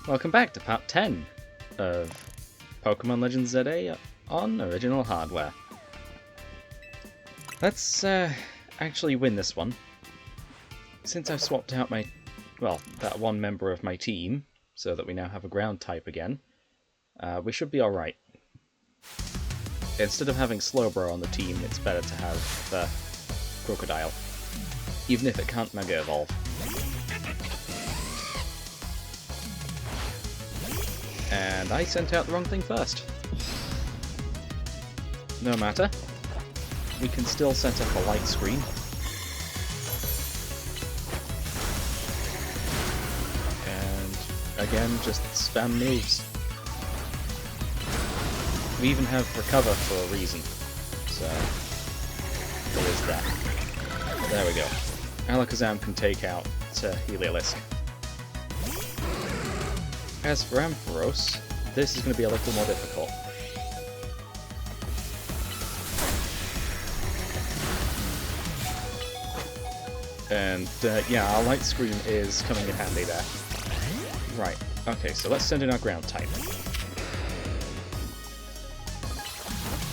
Welcome back to part 10 of Pokémon Legends ZA on original hardware. Let's actually win this one. Since I've swapped out that one member of my team, so that we now have a ground type again, we should be alright. Instead of having Slowbro on the team, it's better to have Crocodile, even if it can't Mega Evolve. And I sent out the wrong thing first. No matter. We can still set up a light screen. And again, just spam moves. We even have Recover for a reason. So there is that. There we go. Alakazam can take out Heliolisk. As for Ampharos, this is going to be a little more difficult. And yeah, our light screen is coming in handy there. Right, okay, so let's send in our ground type.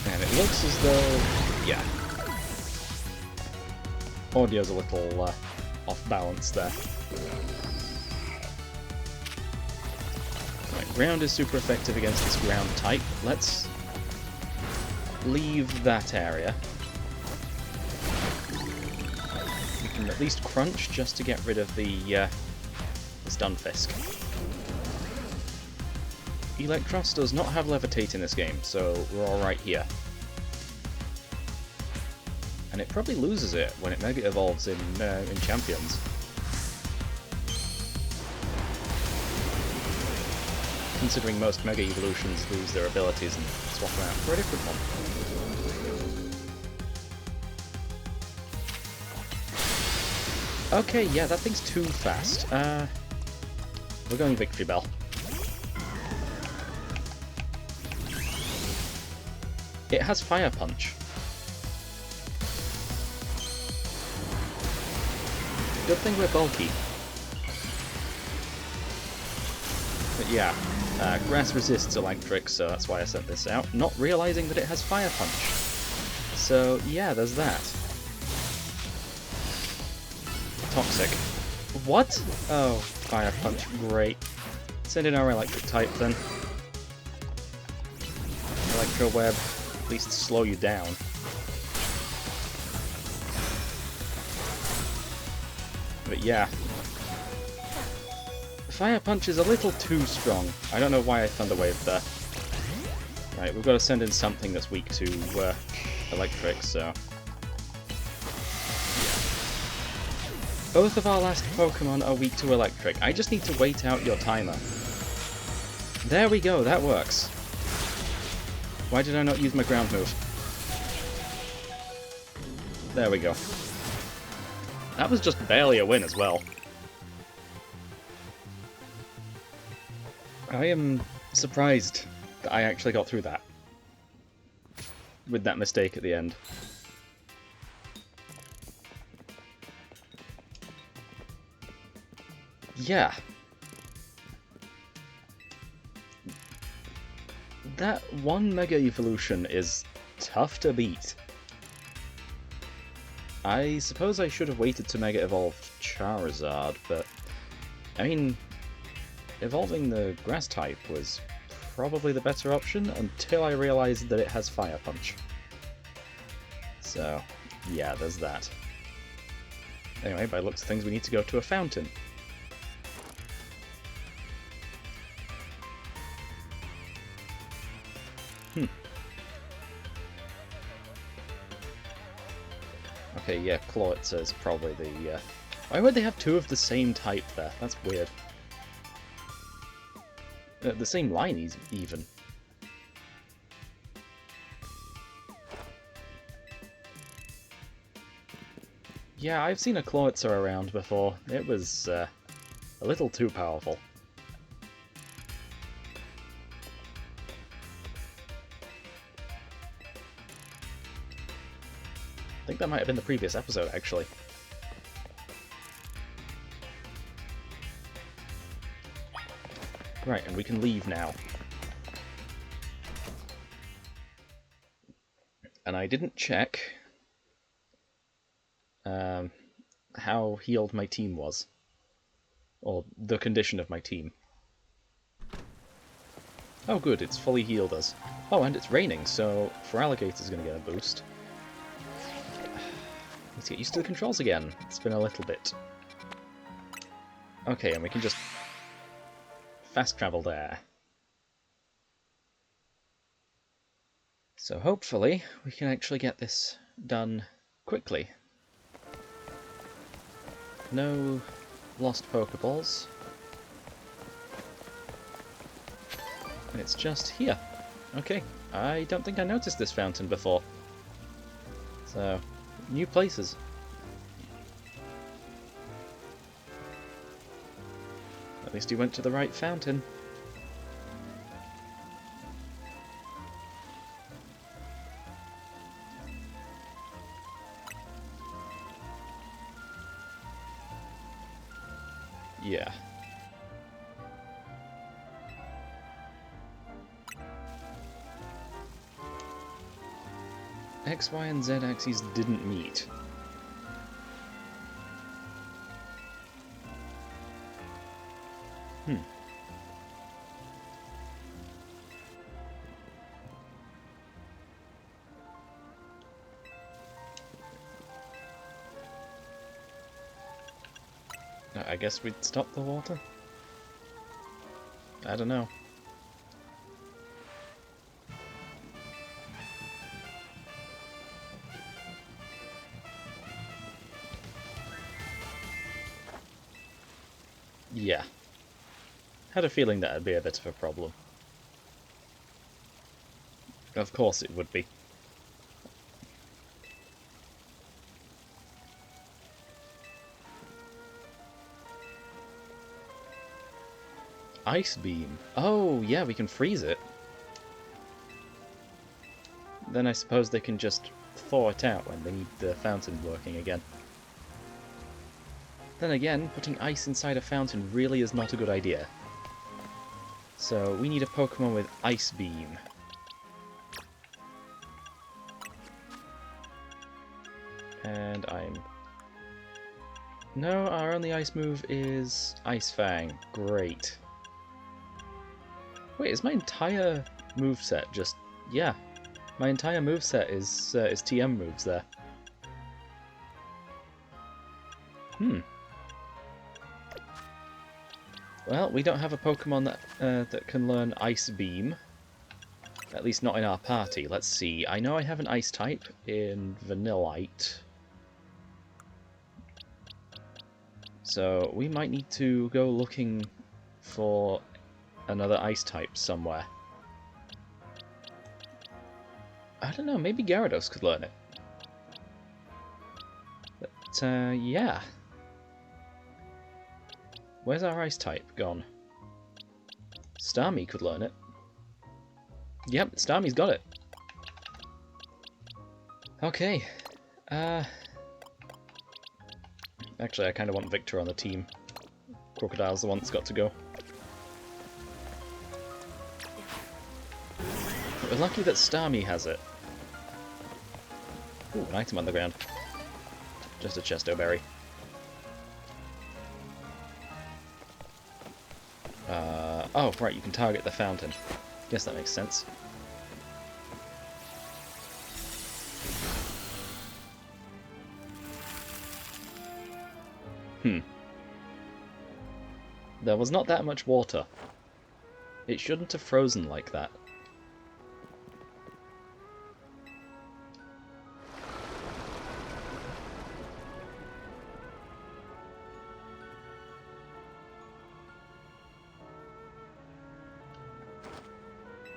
And it looks as though, yeah, audio's a little off balance there. Ground is super effective against this ground type. Let's leave that area. We can at least crunch just to get rid of the Stunfisk. Electros does not have Levitate in this game, so we're alright here. And it probably loses it when it Mega Evolves in Champions. Considering most Mega Evolutions lose their abilities and swap them out for a different one. Okay, yeah, that thing's too fast. We're going Victory Bell. It has Fire Punch. Good thing we're bulky. But yeah. Grass resists electric, so that's why I sent this out, not realizing that it has Fire Punch. So yeah, there's that. Toxic. What? Oh, Fire Punch, great. Send in our electric type then. Electro Web, at least slow you down. But yeah. Fire Punch is a little too strong. I don't know why I Thunder Waved there. Right, we've got to send in something that's weak to electric, so... Yeah. Both of our last Pokemon are weak to electric. I just need to wait out your timer. There we go, that works. Why did I not use my ground move? There we go. That was just barely a win as well. I am surprised that I actually got through that. With that mistake at the end. Yeah. That one Mega Evolution is tough to beat. I suppose I should have waited to Mega Evolve Charizard, but... I mean... Evolving the Grass type was probably the better option until I realized that it has Fire Punch. So, yeah, there's that. Anyway, by looks of things, we need to go to a fountain. Okay, yeah, Clawitzer is probably the... Why would they have two of the same type there? That's weird. The same line, even. Yeah, I've seen a Clawitzer around before. It was a little too powerful. I think that might have been the previous episode, actually. Right, and we can leave now. And I didn't check how healed my team was. Or the condition of my team. Oh good, it's fully healed us. Oh, and it's raining, so Feraligator's going to get a boost. Let's get used to the controls again. It's been a little bit. Okay, and we can just fast travel there. So hopefully we can actually get this done quickly. No lost Pokeballs. And it's just here. Okay, I don't think I noticed this fountain before. So, new places. At least he went to the right fountain. Yeah. X, Y, and Z axes didn't meet. I guess we'd stop the water? I don't know. Yeah. Had a feeling that'd be a bit of a problem. Of course it would be. Ice Beam. Oh, yeah, we can freeze it. Then I suppose they can just thaw it out when they need the fountain working again. Then again, putting ice inside a fountain really is not a good idea. So we need a Pokemon with Ice Beam. And I'm... No, our only ice move is Ice Fang. Great. Wait, is my entire moveset just... Yeah, my entire moveset is TM moves there. Well, we don't have a Pokemon that can learn Ice Beam. At least not in our party. Let's see. I know I have an Ice type in Vanillite. So we might need to go looking for another Ice type somewhere. I don't know, maybe Gyarados could learn it. But, yeah. Where's our Ice type gone? Starmie could learn it. Yep, Starmie's got it. Okay. Actually, I kind of want Victor on the team. Crocodile's the one that's got to go. But we're lucky that Starmie has it. Ooh, an item on the ground. Just a Chesto Berry. Oh, right, you can target the fountain. Guess that makes sense. There was not that much water. It shouldn't have frozen like that.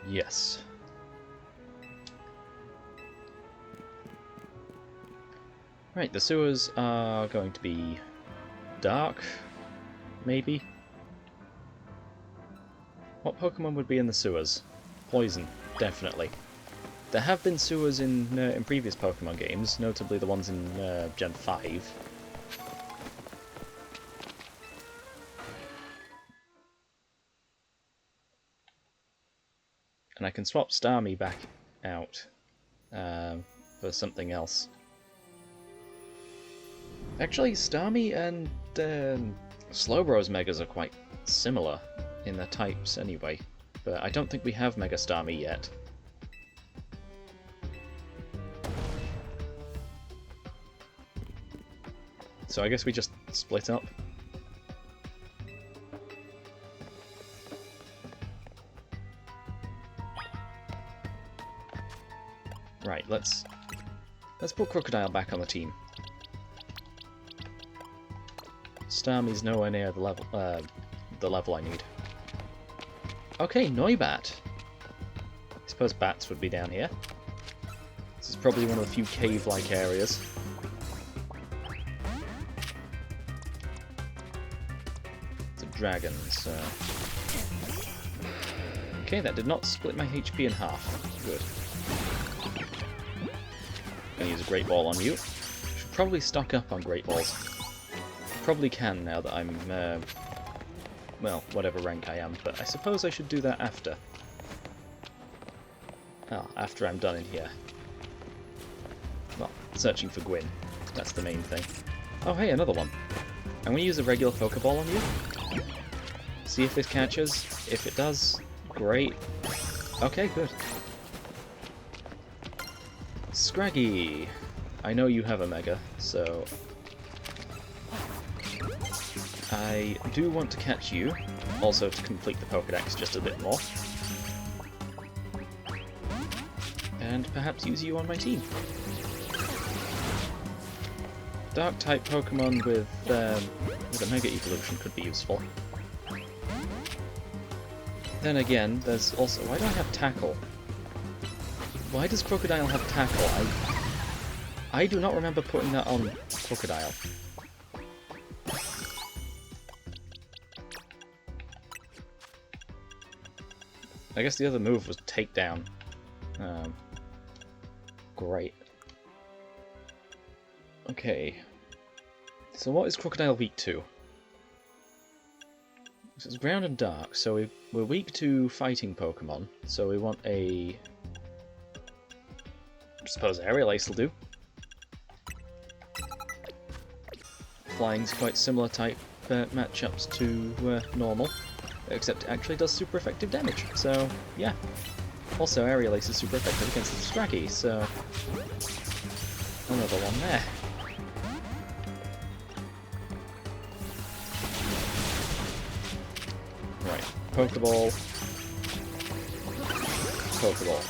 Yes. Right, the sewers are going to be dark, maybe? What Pokemon would be in the sewers? Poison, definitely. There have been sewers in previous Pokemon games, notably the ones in Gen 5. And I can swap Starmie back out for something else. Actually, Starmie and Slowbro's Megas are quite similar in their types anyway, but I don't think we have Mega Starmie yet. So I guess we just split up. Right, let's put Crocodile back on the team. Starmie's nowhere near the level I need. Okay, Noibat. I suppose bats would be down here. This is probably one of the few cave-like areas. It's a dragon, so... Okay, that did not split my HP in half. Good. Gonna use a Great Ball on you. Should probably stock up on Great Balls. Probably can now that I'm, well, whatever rank I am, but I suppose I should do that after. Oh, after I'm done in here. Well, searching for Gwyn. That's the main thing. Oh, hey, another one. I'm going to use a regular Pokeball on you. See if this catches. If it does, great. Okay, good. Scraggy. I know you have a Mega, so... I do want to catch you, also to complete the Pokédex just a bit more. And perhaps use you on my team. Dark-type Pokemon with a Mega Evolution could be useful. Then again, there's also... Why do I have Tackle? Why does Crocodile have Tackle? I do not remember putting that on Crocodile. I guess the other move was Takedown. Great. Okay. So what is Crocodile weak to? This is ground and dark, so we're weak to fighting Pokemon, so we want a... I suppose Aerial Ace will do. Flying's quite similar type matchups to normal. Except it actually does super effective damage, so yeah. Also, Aerial Ace is super effective against the Scraggy, so... Another one there. Right, Pokeball. Pokeball.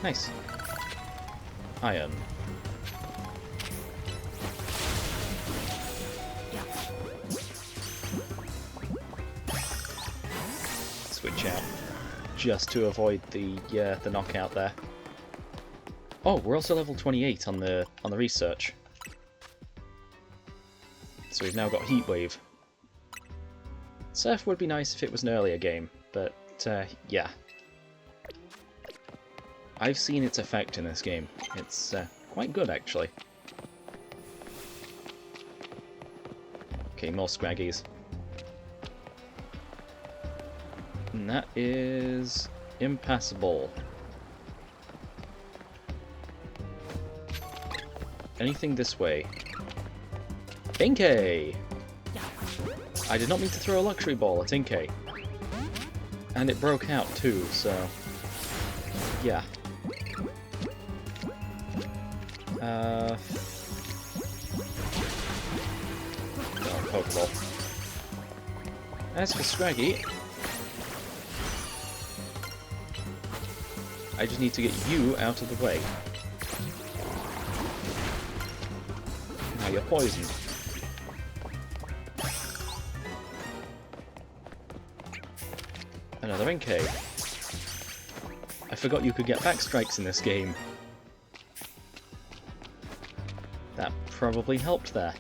Nice. Iron. Switch out, just to avoid the knockout there. Oh, we're also level 28 on the research, so we've now got Heat Wave. Surf would be nice if it was an earlier game, but yeah, I've seen its effect in this game. It's quite good actually. Okay, more Scraggies. And that is impassable. Anything this way? Inkay! I did not mean to throw a Luxury Ball at Inkay. And it broke out too, so... yeah. Oh, Pokeball. As for Scraggy... I just need to get you out of the way. Now you're poisoned. Another Inkay. I forgot you could get back strikes in this game. That probably helped there.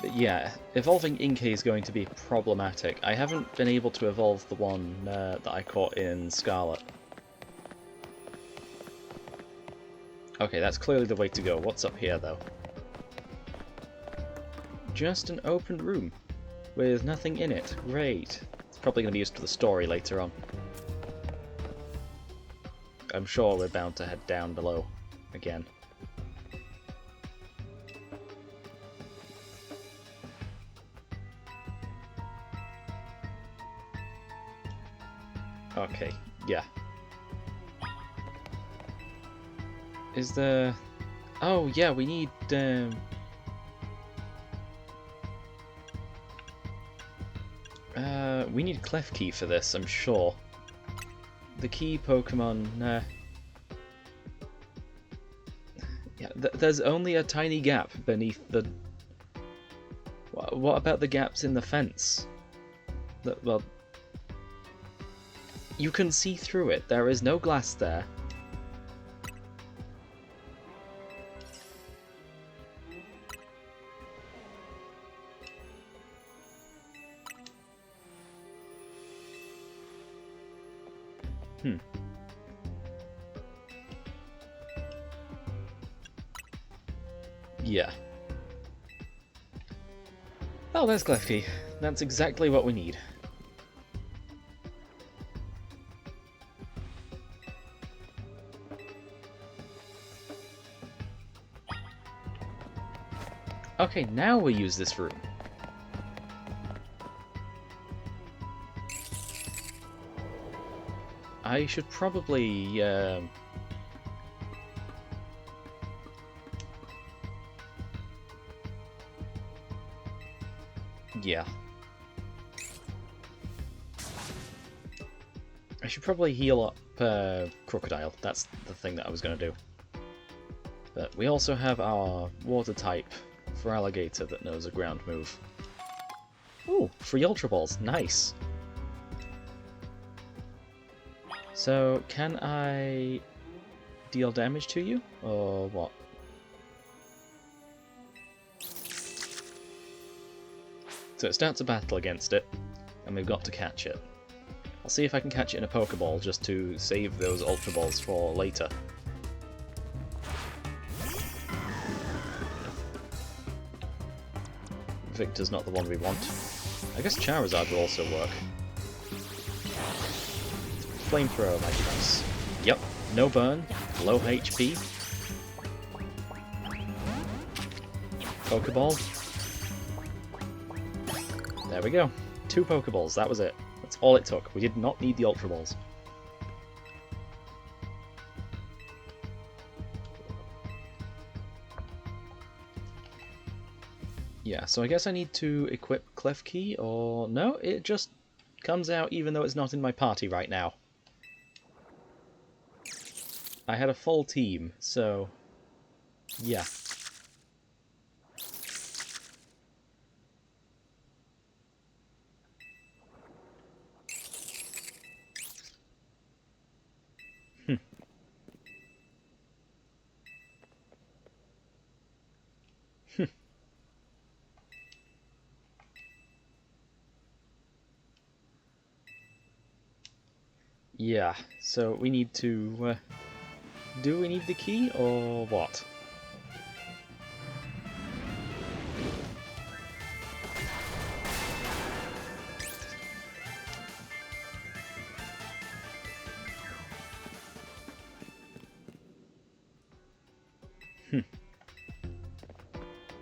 But yeah, evolving Inkay is going to be problematic. I haven't been able to evolve the one that I caught in Scarlet. Okay, that's clearly the way to go. What's up here, though? Just an open room with nothing in it. Great. probably going to be used for the story later on. I'm sure we're bound to head down below again. Okay, yeah. Is there... Oh, yeah, we need... we need Klefki for this, I'm sure. The key Pokemon... Yeah, there's only a tiny gap beneath the... What about the gaps in the fence? Well... You can see through it. There is no glass there. Yeah. Oh, there's Klefki. That's exactly what we need. Okay, now we use this room. I should probably, yeah. I should probably heal up Crocodile. That's the thing that I was going to do. But we also have our water type for Alligator that knows a ground move. Ooh, free Ultra Balls. Nice. So, can I deal damage to you, or what? So it starts a battle against it, and we've got to catch it. I'll see if I can catch it in a Pokeball just to save those Ultra Balls for later. Victor's not the one we want. I guess Charizard will also work. Flamethrower might be nice. Yep, no burn, low HP. Pokeball. There we go. 2 Pokeballs, that was it. That's all it took. We did not need the Ultra Balls. Yeah, so I guess I need to equip Klefki, or no, it just comes out even though it's not in my party right now. I had a full team, so yeah. Yeah, so we need to... do we need the key, or what?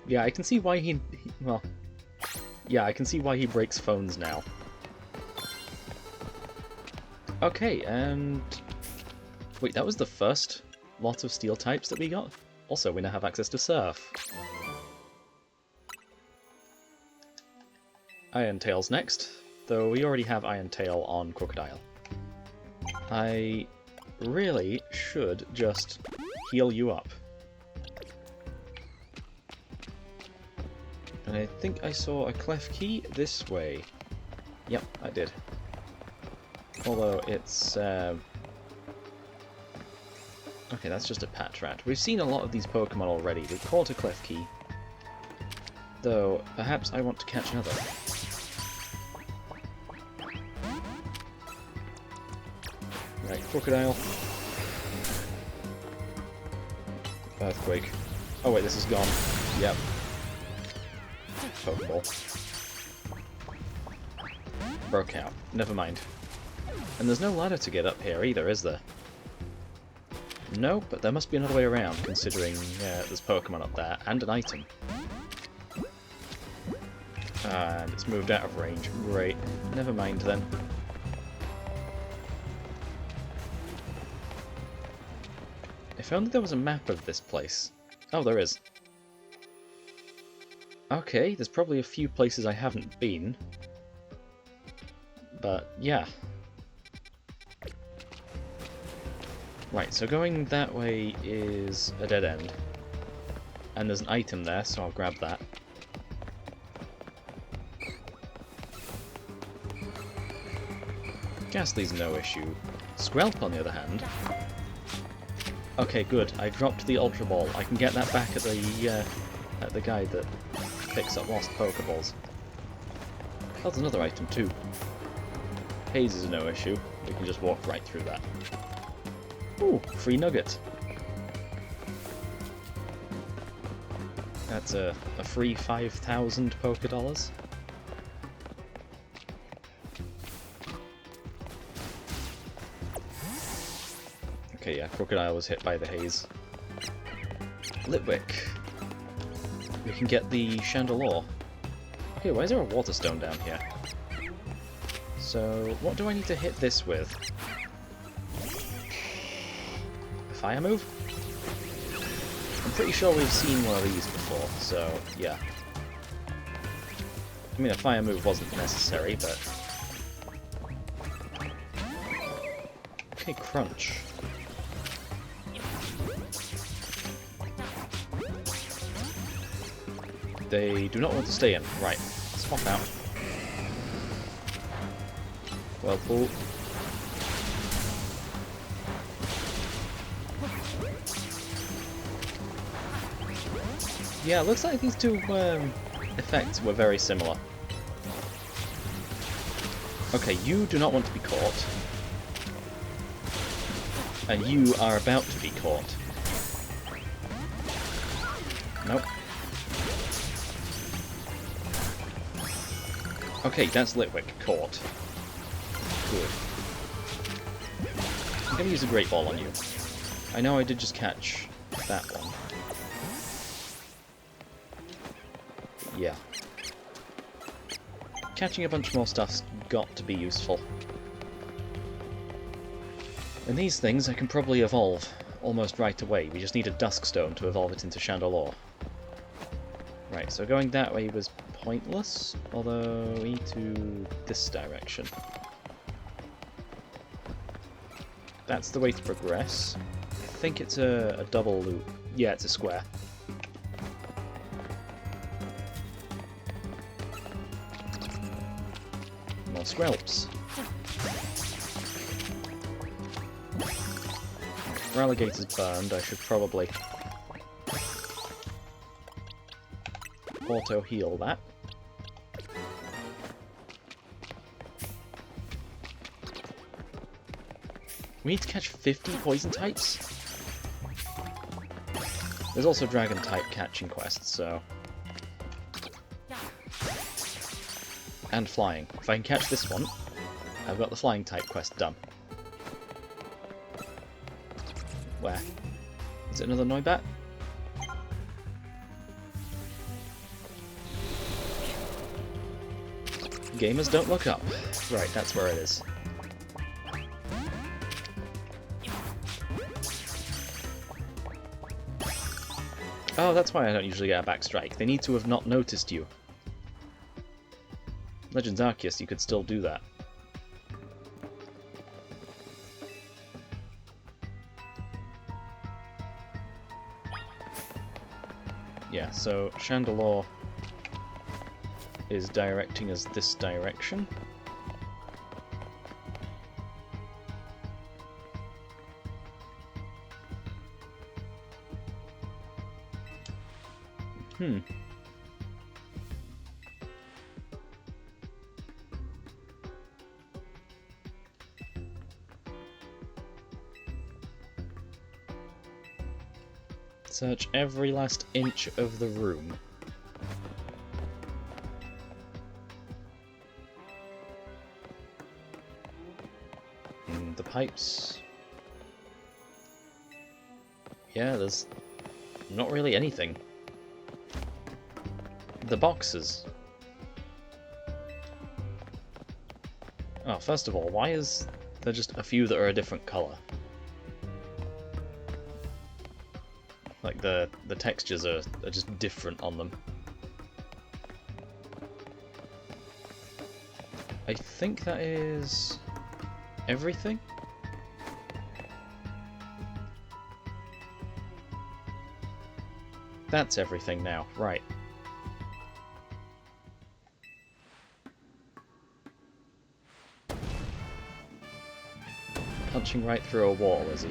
Yeah, I can see why he... Well... Yeah, I can see why he breaks phones now. Okay, and... Wait, that was the first lot of steel types that we got? Also, we now have access to Surf. Iron Tail's next, though we already have Iron Tail on Crocodile. I really should just heal you up. And I think I saw a Klefki this way. Yep, I did. Although it's... Okay, that's just a Patrat. We've seen a lot of these Pokemon already. We've caught a Klefki. Though, perhaps I want to catch another. Right, Crocodile. Earthquake. Oh wait, this is gone. Yep. Pokeball. broke out. Never mind. And there's no ladder to get up here either, is there? No, but there must be another way around, considering there's Pokemon up there, and an item. And it's moved out of range. Great. Never mind then. If only there was a map of this place. Oh, there is. Okay, there's probably a few places I haven't been. But, yeah. Right, so going that way is a dead end. And there's an item there, so I'll grab that. Ghastly's no issue. Skrelp, on the other hand... Okay, good. I dropped the Ultra Ball. I can get that back at the guy that picks up lost Pokeballs. Oh, there's another item too. Haze is no issue. We can just walk right through that. Ooh, free nugget. That's a free 5,000 Pokedollars. Okay, yeah, Crocodile was hit by the haze. Litwick. We can get the Chandelure. Okay, why is there a Water Stone down here? So, what do I need to hit this with? A Fire move? I'm pretty sure we've seen one of these before, so yeah. I mean, a Fire move wasn't necessary, but... Okay, Crunch. They do not want to stay in. Right. Swap out. Well, pull. Yeah, it looks like these two effects were very similar. Okay, you do not want to be caught. And you are about to be caught. Nope. Okay, that's Litwick caught. Good. I'm gonna use a Great Ball on you. I know I did just catch that one. But yeah. Catching a bunch more stuff's got to be useful. And these things I can probably evolve almost right away. We just need a Dusk Stone to evolve it into Chandelure. Right, so going that way was pointless, although we need to this direction. That's the way to progress. I think it's a double loop. Yeah, it's a square. More Skrelps. Relegator's burned, I should probably auto-heal that. We need to catch 50 poison types? There's also dragon type catching quests, so... And flying. If I can catch this one, I've got the flying type quest done. Where? Is it another Noibat? Gamers don't look up. Right, that's where it is. Oh, that's why I don't usually get a back strike. They need to have not noticed you. Legends Arceus, you could still do that. Yeah, so Chandelure is directing us this direction. Search every last inch of the room. The pipes... Yeah, there's not really anything. The boxes. Oh, first of all, why is there just a few that are a different colour? Like, the textures are just different on them. I think that is... everything? That's everything now, right. Punching right through a wall, is he?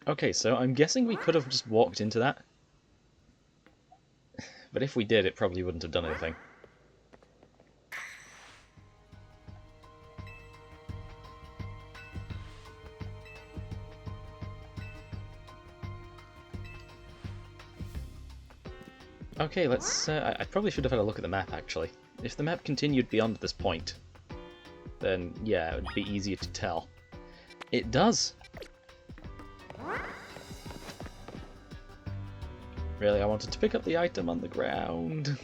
Okay, so I'm guessing we could have just walked into that. But if we did, it probably wouldn't have done anything. Okay, let's... I probably should have had a look at the map, actually. If the map continued beyond this point, then yeah, it would be easier to tell. It does! Really, I wanted to pick up the item on the ground.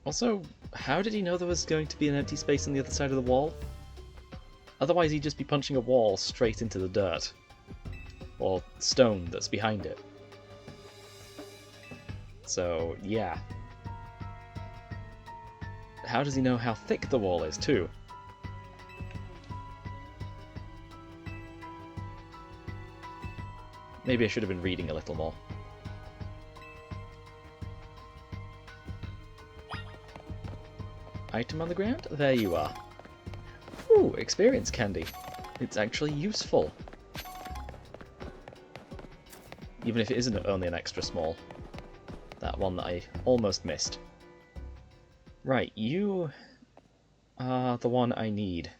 Also, how did he know there was going to be an empty space on the other side of the wall? Otherwise he'd just be punching a wall straight into the dirt. Or stone that's behind it. So, yeah. How does he know how thick the wall is, too? Maybe I should have been reading a little more. Item on the ground? There you are. Ooh, experience candy. It's actually useful. Even if it isn't only an extra small. That one that I almost missed. Right, you are the one I need.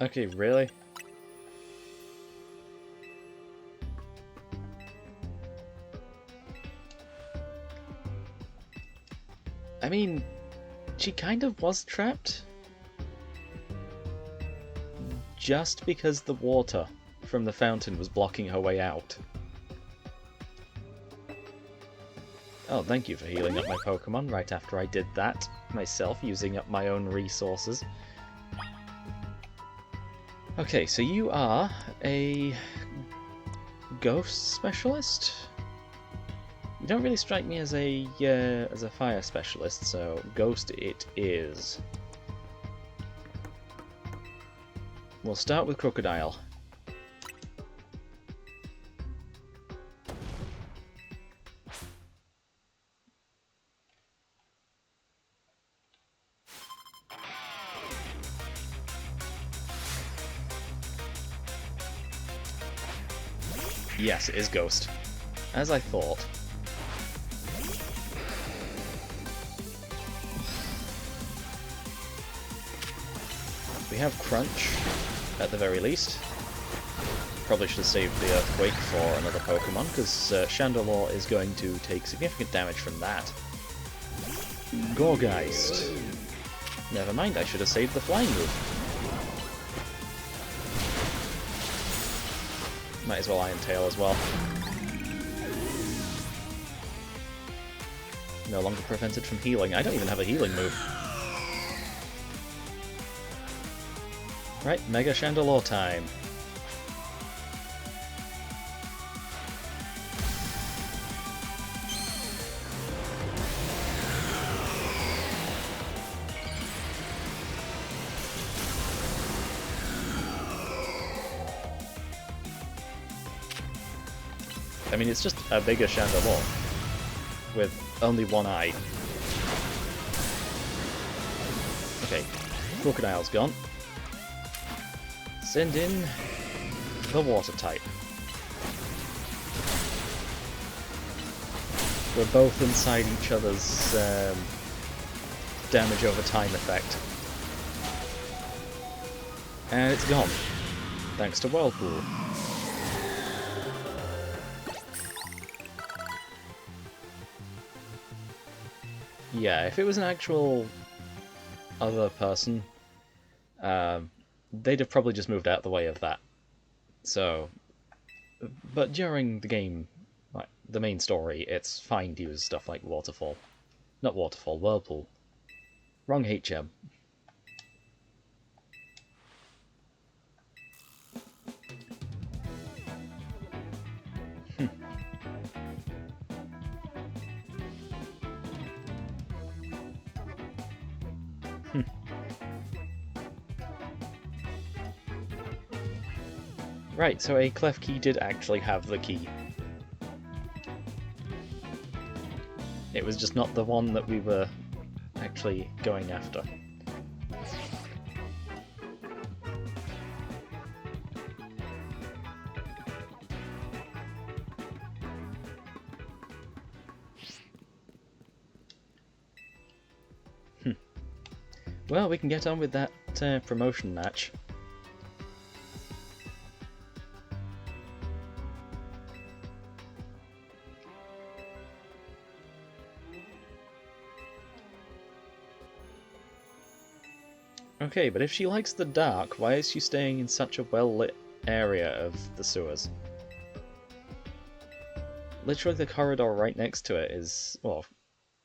Okay, really? I mean, she kind of was trapped. Just because the water from the fountain was blocking her way out. Oh, thank you for healing up my Pokémon right after I did that myself, using up my own resources. Okay, so you are a ghost specialist? You don't really strike me as a fire specialist, so ghost it is. We'll start with Crocodile. Yes, it is Ghost. As I thought. We have Crunch, at the very least. Probably should have saved the Earthquake for another Pokemon, because Chandelure is going to take significant damage from that. Gorgeist. Never mind, I should have saved the Flying move. Might as well Iron Tail as well. No longer prevented from healing. I don't even have a healing move. Right, Mega Chandelure time. I mean, it's just a bigger Chandelure with only one eye. Okay, Crocodile's gone. Send in the water type. We're both inside each other's damage over time effect. And it's gone, thanks to Whirlpool. Yeah, if it was an actual other person, they'd have probably just moved out of the way of that. So, but during the game, like the main story, it's fine to use stuff like Waterfall. Not Waterfall, Whirlpool. Wrong HM. Right, so a Klefki did actually have the key. It was just not the one that we were actually going after. Well, we can get on with that promotion match. Okay, but if she likes the dark, why is she staying in such a well-lit area of the sewers? Literally the corridor right next to it is, well,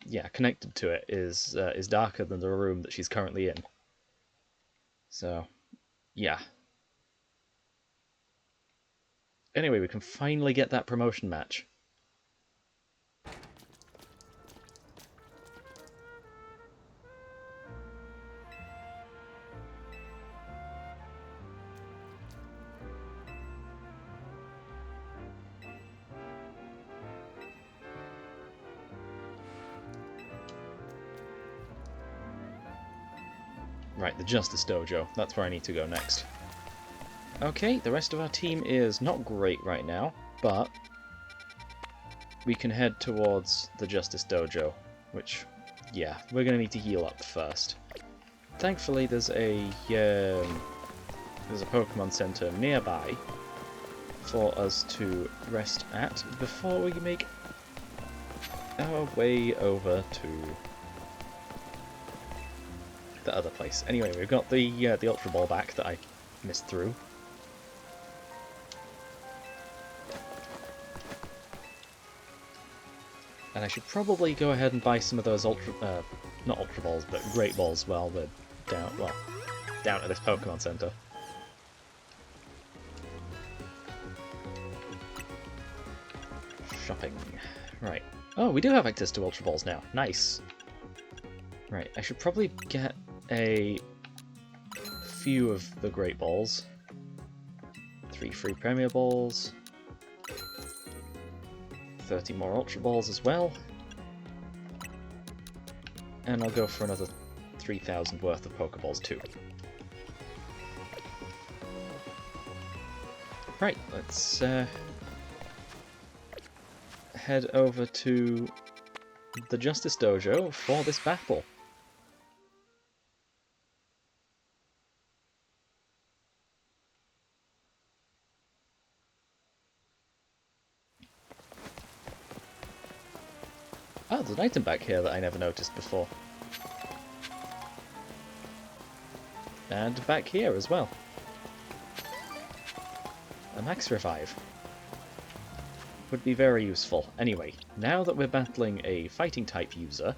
yeah, connected to it is darker than the room that she's currently in. So, yeah. Anyway, we can finally get that promotion match. Right, the Justice Dojo. That's where I need to go next. Okay, the rest of our team is not great right now, but we can head towards the Justice Dojo, which, yeah, we're going to need to heal up first. Thankfully, there's a Pokémon Center nearby for us to rest at before we make our way over to the other place. Anyway, we've got the Ultra Ball back that I missed through. And I should probably go ahead and buy some of those not Ultra Balls, but Great Balls while we're down at this Pokemon Center. Shopping. Right. Oh, we do have access to Ultra Balls now. Nice. Right, I should probably get a few of the Great Balls. 3 free Premier Balls. 30 more Ultra Balls as well. And I'll go for another 3,000 worth of Pokeballs too. Right, let's head over to the Justice Dojo for this battle. Oh, there's an item back here that I never noticed before. And back here as well. A Max Revive. Would be very useful. Anyway, now that we're battling a fighting type user,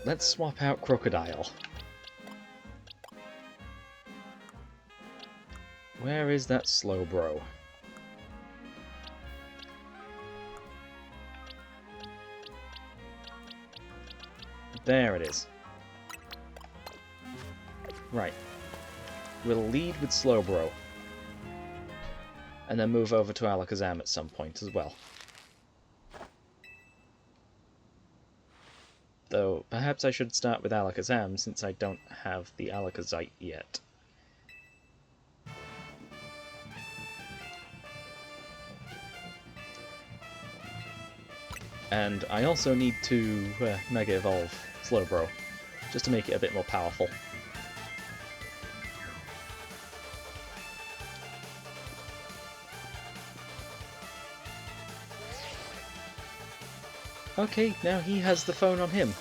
let's swap out Crocodile. Where is that Slowbro? There it is. Right. We'll lead with Slowbro. And then move over to Alakazam at some point as well. Though, perhaps I should start with Alakazam, since I don't have the Alakazite yet. And I also need to Mega Evolve Slowbro, just to make it a bit more powerful. Okay, now he has the phone on him.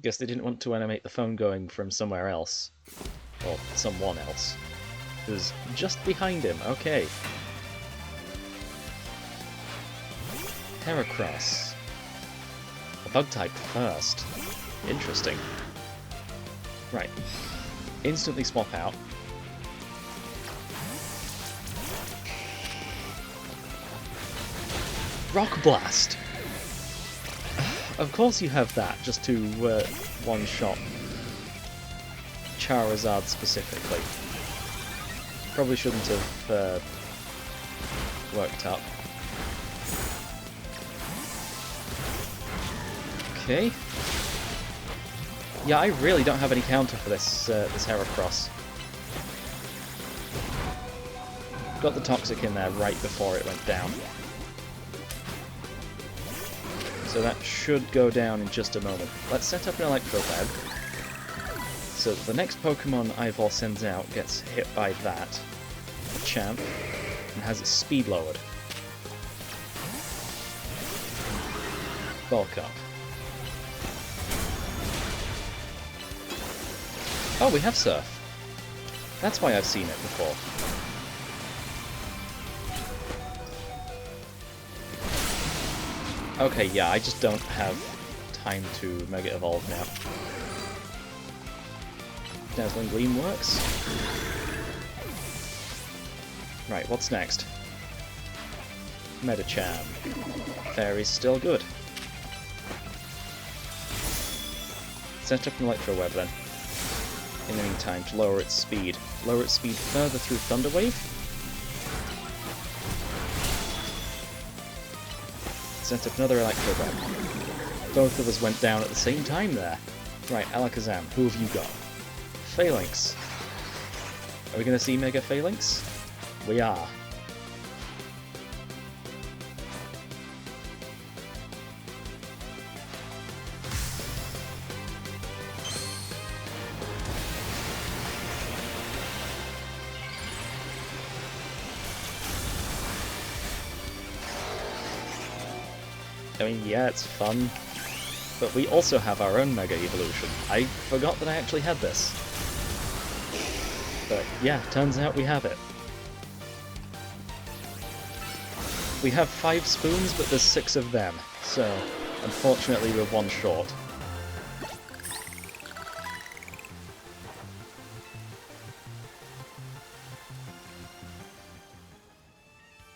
Guess they didn't want to animate the phone going from somewhere else. Or someone else. It was just behind him, okay. Heracross. A bug type first. Interesting. Right. Instantly swap out. Rock Blast! Of course you have that, just to one-shot Charizard specifically. Probably shouldn't have worked up. Okay. Yeah, I really don't have any counter for this this Heracross. Got the Toxic in there right before it went down. So that should go down in just a moment. Let's set up an Electro Web, so that the next Pokemon Ivor sends out gets hit by that, Champ, and has its speed lowered. Bulk up. Oh, we have Surf. That's why I've seen it before. Okay, yeah, I just don't have time to Mega Evolve now. Dazzling Gleam works. Right, what's next? Medicham. Fairy's still good. Set up an Electro Web then. In the meantime, to lower its speed. Lower its speed further through Thunder Wave. Set up another Electro Web. Both of us went down at the same time there. Right, Alakazam, who have you got? Phalanx. Are we going to see Mega Phalanx? We are. I mean, yeah, it's fun, but we also have our own Mega Evolution. I forgot that I actually had this. But yeah, turns out we have it. We have 5 spoons, but there's 6 of them, so unfortunately we're one short.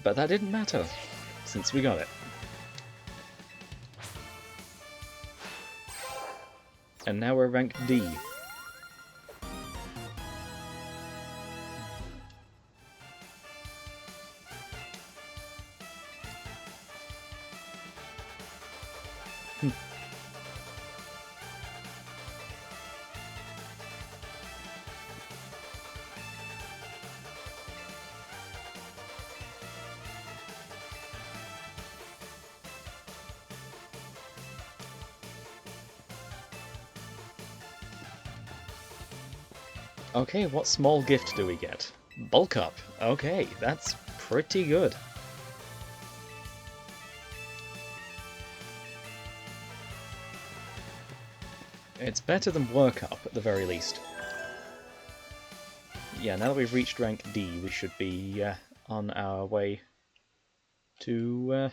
But that didn't matter, since we got it. And now we're rank D. Okay, what small gift do we get? Bulk up. Okay, that's pretty good. It's better than work up, at the very least. Yeah, now that we've reached rank D, we should be on our way to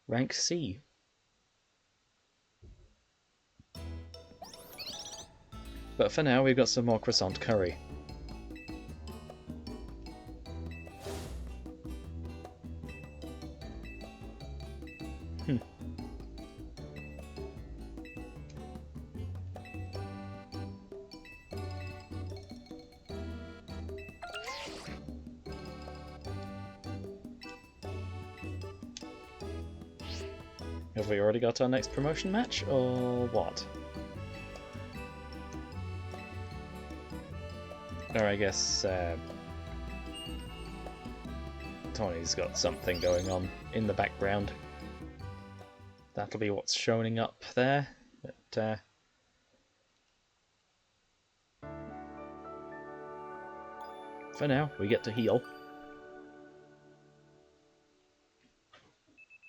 rank C. But for now, we've got some more croissant curry. Have we already got our next promotion match, or what? Or I guess Tony's got something going on in the background. That'll be what's showing up there. But for now, we get to heal.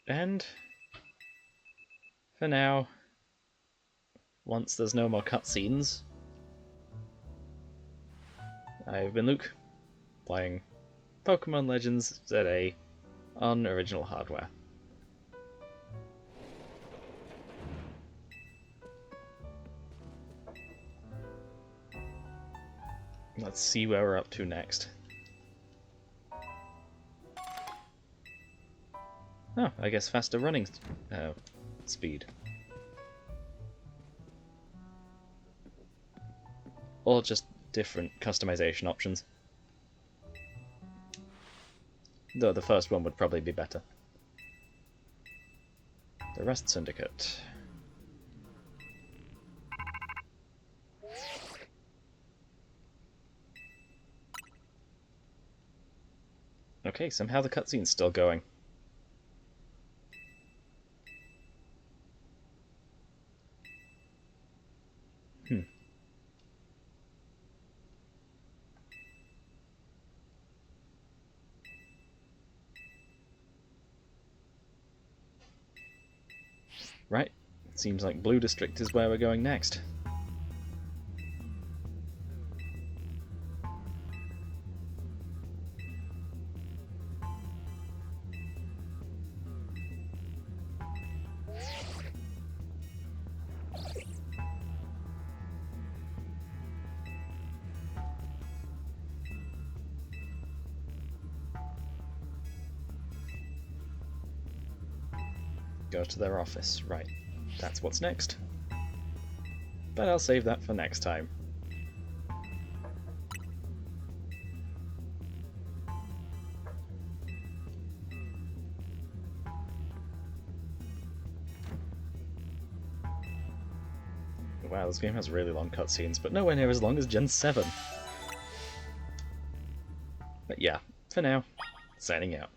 And for now, once there's no more cutscenes, I've been Luke, playing Pokemon Legends ZA on original hardware. Let's see where we're up to next. Oh, I guess faster running speed. Or just different customization options. Though the first one would probably be better. The Rust Syndicate. Okay, somehow the cutscene's still going. Right, seems like Blue District is where we're going next. Go to their office. Right, that's what's next. But I'll save that for next time. Wow, this game has really long cutscenes, but nowhere near as long as Gen 7. But yeah, for now, signing out.